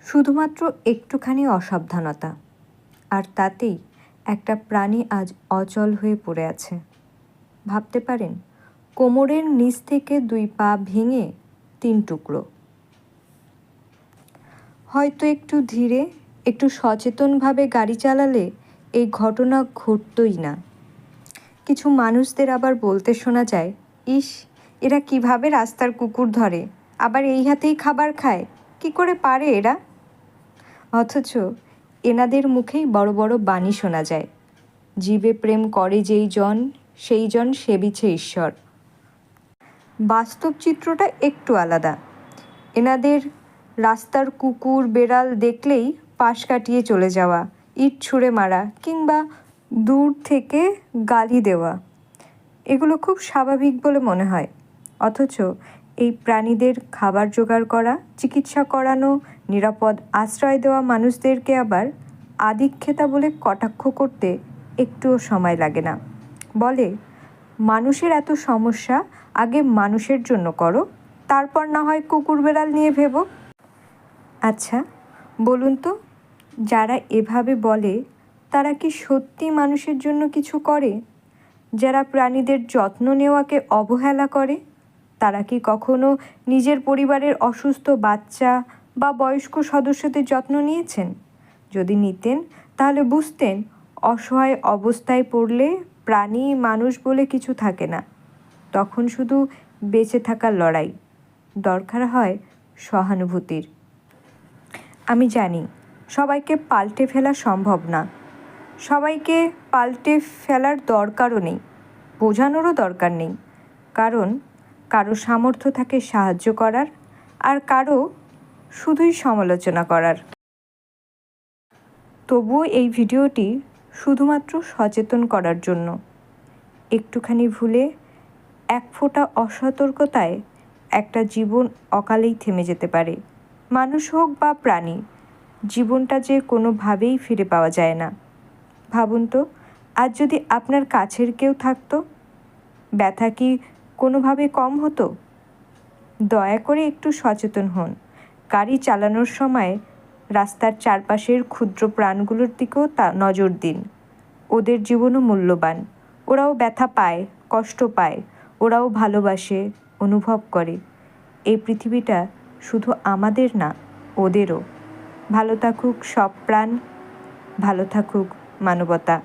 শুধুমাত্র একটুখানি অসাবধানতা, আর তাতেই একটা প্রাণী আজ অচল হয়ে পড়ে আছে। ভাবতে পারেন, কোমরের নিচ থেকে 2 পা ভেঙে 3 টুকরো। হয়তো একটু ধীরে, একটু সচেতনভাবে গাড়ি চালালে এই ঘটনা ঘটতই না। কিছু মানুষদের আবার বলতে শোনা যায়, ইস, এরা কিভাবে রাস্তার কুকুর ধরে, আবার এই হাতেই খাবার খায়, কি করে পারে এরা? অথচ এনাদের মুখেই বড় বড় বাণী শোনা যায়, জীবে প্রেম করে যেই জন, সেই জন সেবিছে ঈশ্বর। বাস্তব চিত্রটা একটু আলাদা। এনাদের রাস্তার কুকুর বেড়াল দেখলেই পাশ কাটিয়ে চলে যাওয়া, ইট ছুঁড়ে মারা কিংবা দূর থেকে গালি দেওয়া, এগুলো খুব স্বাভাবিক বলে মনে হয়। অথচ এই প্রাণীদের খাবার জোগাড় করা, চিকিৎসা করানো, নিরাপদ আশ্রয় দেওয়া মানুষদেরকে আবার আদিক্ষেতা বলে কটাক্ষ করতে একটুও সময় লাগে না। বলে, মানুষের এত সমস্যা, আগে মানুষের জন্য করো, তারপর না হয় কুকুর বেড়াল নিয়ে ভেবো। আচ্ছা বলুন তো, যারা এভাবে বলে তারা কি সত্যি মানুষের জন্য কিছু করে? যারা প্রাণীদের যত্ন নেওয়াকে অবহেলা করে, তারা কি কখনো নিজের পরিবারের অসুস্থ বাচ্চা বা বয়স্ক সদস্যদের যত্ন নিয়েছেন? যদি নিতেন তাহলে বুঝতেন, অসহায় অবস্থায় পড়লে প্রাণী মানুষ বলে কিছু থাকে না। তখন শুধু বেঁচে থাকার লড়াই, দরকার হয় সহানুভূতির। আমি জানি সবাইকে পাল্টে ফেলা সম্ভব না, সবাইকে পাল্টে ফেলার দরকারও নেই, বোঝানোরও দরকার নেই, কারণ কারো সামর্থ্য থাকে সাহায্য করার, আর কারো শুধুই সমালোচনা করার। তবুও এই ভিডিওটি শুধুমাত্র সচেতন করার জন্য। একটুখানি ভুলে, এক ফোঁটা অসতর্কতায় একটা জীবন অকালেই থেমে যেতে পারে। মানুষ হোক বা প্রাণী, জীবনটা যে কোনোভাবেই ফিরে পাওয়া যায় না। ভাবুন তো, আজ যদি আপনার কাছের কেউ থাকতো, ব্যথা কি কোনোভাবে কম হতো? দয়া করে একটু সচেতন হন। গাড়ি চালানোর সময় রাস্তার চারপাশের ক্ষুদ্র প্রাণগুলোর দিকেও নজর দিন। ওদের জীবনও মূল্যবান, ওরাও ব্যথা পায়, কষ্ট পায়, ওরাও ভালোবাসে, অনুভব করে। এই পৃথিবীটা শুধু আমাদের না, ওদেরও। ভালো থাকুক সব প্রাণ, ভালো থাকুক মানবতা।